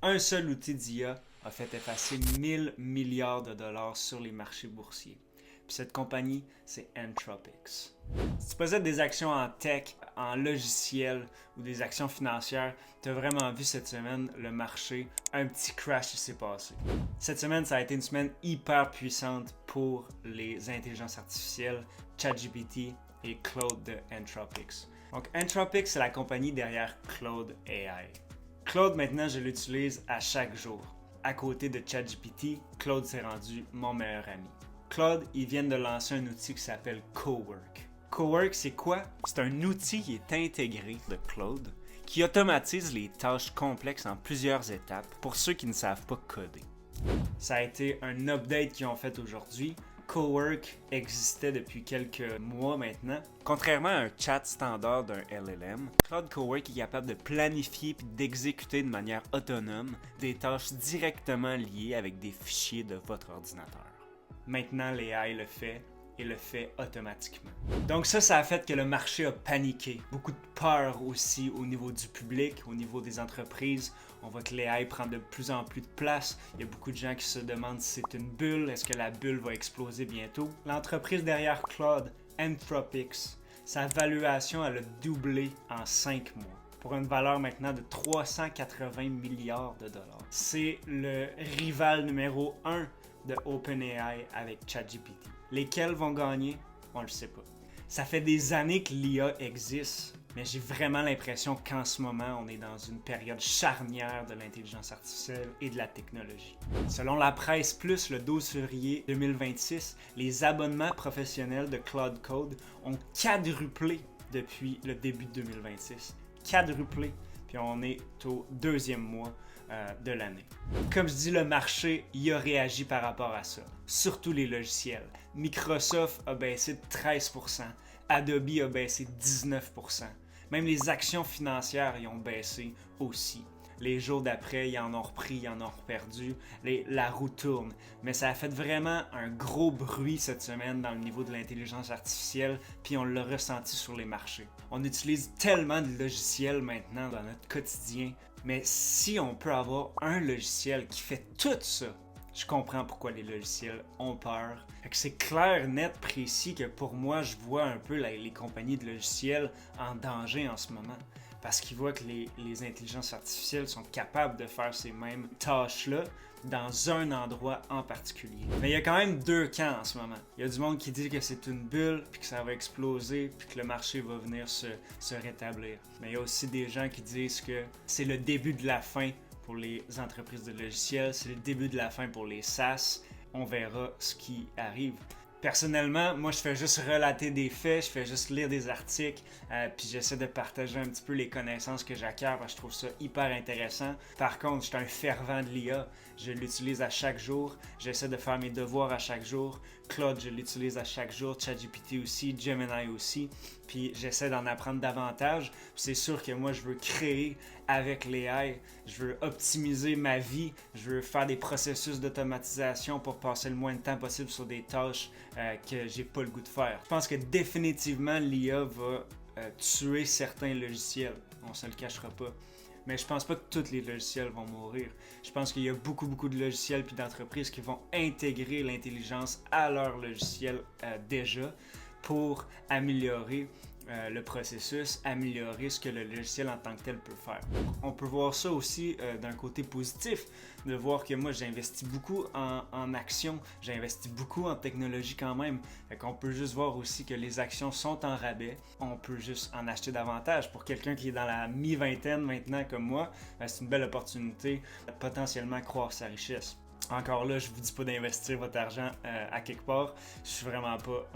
Un seul outil d'IA a fait effacer 1000 milliards de dollars sur les marchés boursiers. Puis cette compagnie, c'est Anthropic. Si tu possèdes des actions en tech, en logiciel ou des actions financières, tu as vraiment vu cette semaine le marché, un petit crash qui s'est passé. Cette semaine, ça a été une semaine hyper puissante pour les intelligences artificielles, ChatGPT et Claude de Anthropic. Donc Anthropic, c'est la compagnie derrière Claude AI. Claude, maintenant, je l'utilise à chaque jour. À côté de ChatGPT, Claude s'est rendu mon meilleur ami. Claude, ils viennent de lancer un outil qui s'appelle Cowork. Cowork, c'est quoi? C'est un outil qui est intégré de Claude qui automatise les tâches complexes en plusieurs étapes pour ceux qui ne savent pas coder. Ça a été un update qu'ils ont fait aujourd'hui. Cowork existait depuis quelques mois maintenant. Contrairement à un chat standard d'un LLM, Claude Cowork est capable de planifier et d'exécuter de manière autonome des tâches directement liées avec des fichiers de votre ordinateur. Maintenant, l'AI le fait et le fait automatiquement. Donc ça a fait que le marché a paniqué. Beaucoup de peur aussi au niveau du public, au niveau des entreprises. On voit que l'AI prend de plus en plus de place. Il y a beaucoup de gens qui se demandent si c'est une bulle. Est-ce que la bulle va exploser bientôt? L'entreprise derrière Claude, Anthropic, sa valuation elle a doublé en 5 mois pour une valeur maintenant de 380 milliards de dollars. C'est le rival numéro 1 de OpenAI avec ChatGPT. Lesquels vont gagner? On le sait pas. Ça fait des années que l'IA existe, mais j'ai vraiment l'impression qu'en ce moment, on est dans une période charnière de l'intelligence artificielle et de la technologie. Selon la presse plus, le 12 février 2026, les abonnements professionnels de Claude Code ont quadruplé depuis le début de 2026. Quadruplé. Puis on est au 2e mois de l'année. Comme je dis, le marché y a réagi par rapport à ça. Surtout les logiciels. Microsoft a baissé de 13%. Adobe a baissé de 19%. Même les actions financières y ont baissé aussi. Les jours d'après, ils en ont repris, ils en ont perdu. La roue tourne. Mais ça a fait vraiment un gros bruit cette semaine dans le niveau de l'intelligence artificielle, puis on l'a ressenti sur les marchés. On utilise tellement de logiciels maintenant dans notre quotidien, mais si on peut avoir un logiciel qui fait tout ça, je comprends pourquoi les logiciels ont peur. C'est clair, net, précis que pour moi, je vois un peu les compagnies de logiciels en danger en ce moment. Parce qu'ils voient que les intelligences artificielles sont capables de faire ces mêmes tâches-là dans un endroit en particulier. Mais il y a quand même deux camps en ce moment. Il y a du monde qui dit que c'est une bulle, puis que ça va exploser, puis que le marché va venir se rétablir. Mais il y a aussi des gens qui disent que c'est le début de la fin pour les entreprises de logiciels, c'est le début de la fin pour les SaaS. On verra ce qui arrive. Personnellement, moi je fais juste relater des faits, je fais juste lire des articles, puis j'essaie de partager un petit peu les connaissances que j'acquiers parce que je trouve ça hyper intéressant. Par contre, je suis un fervent de l'IA, je l'utilise à chaque jour, j'essaie de faire mes devoirs à chaque jour. Claude, je l'utilise à chaque jour, ChatGPT aussi, Gemini aussi, puis j'essaie d'en apprendre davantage. C'est sûr que moi je veux créer avec l'AI, je veux optimiser ma vie, je veux faire des processus d'automatisation pour passer le moins de temps possible sur des tâches que j'ai pas le goût de faire. Je pense que définitivement l'IA va tuer certains logiciels, on se le cachera pas. Mais je pense pas que tous les logiciels vont mourir. Je pense qu'il y a beaucoup de logiciels puis d'entreprises qui vont intégrer l'intelligence à leur logiciel déjà pour améliorer le processus, améliorer ce que le logiciel en tant que tel peut faire. On peut voir ça aussi d'un côté positif, de voir que moi j'investis beaucoup en actions, j'investis beaucoup en technologie quand même. Fait qu'on peut juste voir aussi que les actions sont en rabais, on peut juste en acheter davantage. Pour quelqu'un qui est dans la mi-vingtaine maintenant comme moi, c'est une belle opportunité de potentiellement croire sa richesse. Encore là, je vous dis pas d'investir votre argent à quelque part. Je suis vraiment pas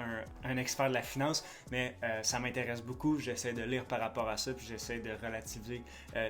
un expert de la finance, mais ça m'intéresse beaucoup. J'essaie de lire par rapport à ça, puis j'essaie de relativiser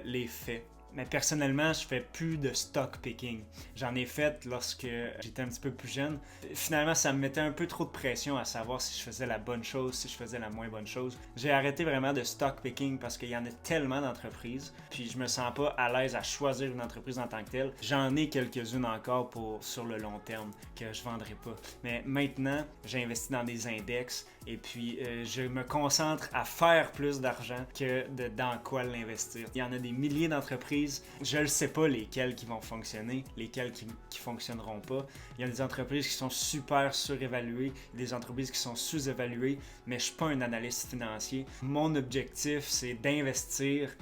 les faits. Mais personnellement, je fais plus de stock picking. J'en ai fait lorsque j'étais un petit peu plus jeune. Finalement, ça me mettait un peu trop de pression à savoir si je faisais la bonne chose, si je faisais la moins bonne chose. J'ai arrêté vraiment de stock picking parce qu'il y en a tellement d'entreprises, puis je me sens pas à l'aise à choisir une entreprise en tant que telle. J'en ai quelques-unes encore sur le long terme que je vendrai pas. Mais maintenant, j'ai investi dans des index et puis je me concentre à faire plus d'argent que dans quoi l'investir. Il y en a des milliers d'entreprises entreprises. Je ne sais pas lesquelles qui vont fonctionner, lesquelles qui fonctionneront pas. Il y a des entreprises qui sont super surévaluées, des entreprises qui sont sous-évaluées, mais je suis pas un analyste financier. Mon objectif, c'est d'investir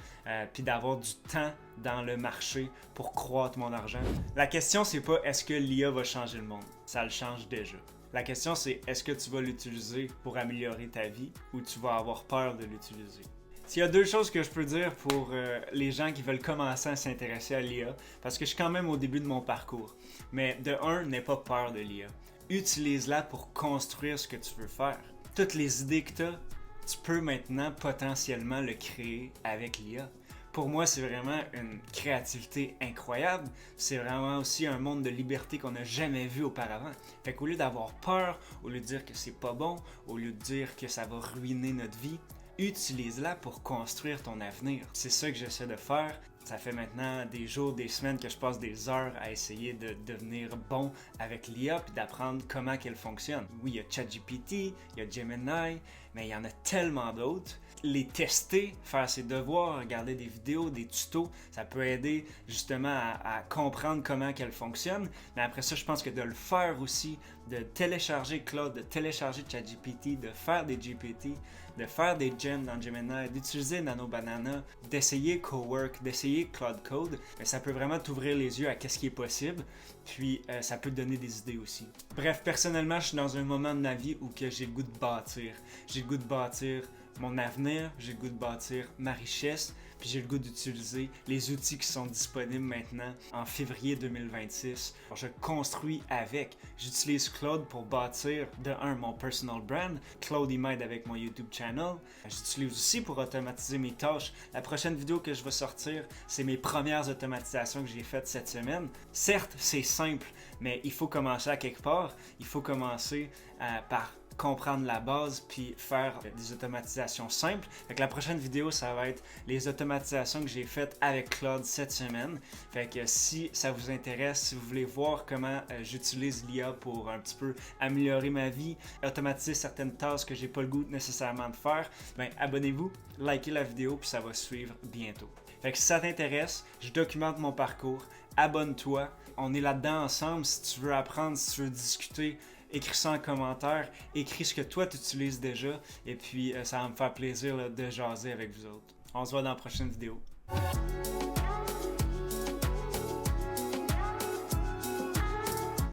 puis d'avoir du temps dans le marché pour croître mon argent. La question, c'est pas est-ce que l'IA va changer le monde? Ça le change déjà. La question, c'est est-ce que tu vas l'utiliser pour améliorer ta vie ou tu vas avoir peur de l'utiliser? S'il y a deux choses que je peux dire pour les gens qui veulent commencer à s'intéresser à l'IA, parce que je suis quand même au début de mon parcours, mais de un, n'aie pas peur de l'IA. Utilise-la pour construire ce que tu veux faire. Toutes les idées que tu as, tu peux maintenant potentiellement le créer avec l'IA. Pour moi, c'est vraiment une créativité incroyable. C'est vraiment aussi un monde de liberté qu'on n'a jamais vu auparavant. Fait qu'au lieu d'avoir peur, au lieu de dire que c'est pas bon, au lieu de dire que ça va ruiner notre vie, utilise-la pour construire ton avenir. C'est ça que j'essaie de faire. Ça fait maintenant des jours, des semaines que je passe des heures à essayer de devenir bon avec l'IA puis d'apprendre comment qu'elle fonctionne. Oui, il y a ChatGPT, il y a Gemini, mais il y en a tellement d'autres. Les tester, faire ses devoirs, regarder des vidéos, des tutos, ça peut aider justement à comprendre comment qu'elle fonctionne. Mais après ça, je pense que de le faire aussi, de télécharger Claude, de télécharger ChatGPT, de faire des GPT, de faire des gems dans Gemini, d'utiliser Nano Banana, d'essayer Cowork, d'essayer Cloud Code, mais ça peut vraiment t'ouvrir les yeux à ce qui est possible, puis ça peut te donner des idées aussi. Bref, personnellement, je suis dans un moment de ma vie où que j'ai le goût de bâtir. J'ai le goût de bâtir mon avenir, j'ai le goût de bâtir ma richesse, puis j'ai le goût d'utiliser les outils qui sont disponibles maintenant en février 2026. Alors, je construis avec. J'utilise Claude pour bâtir de un mon personal brand. Claude il m'aide avec mon YouTube channel. J'utilise aussi pour automatiser mes tâches. La prochaine vidéo que je vais sortir, c'est mes premières automatisations que j'ai faites cette semaine. Certes, c'est simple, mais il faut commencer à quelque part. Il faut commencer par comprendre la base puis faire des automatisations simples. Fait que la prochaine vidéo, ça va être les automatisations que j'ai faites avec Claude cette semaine. Fait que si ça vous intéresse, si vous voulez voir comment j'utilise l'IA pour un petit peu améliorer ma vie, automatiser certaines tâches que j'ai pas le goût nécessairement de faire, ben abonnez-vous, likez la vidéo puis ça va suivre bientôt. Fait que si ça t'intéresse, je documente mon parcours, abonne-toi, on est là-dedans ensemble. Si tu veux apprendre, si tu veux discuter, écris ça en commentaire, écris ce que toi tu utilises déjà et puis ça va me faire plaisir là, de jaser avec vous autres. On se voit dans la prochaine vidéo.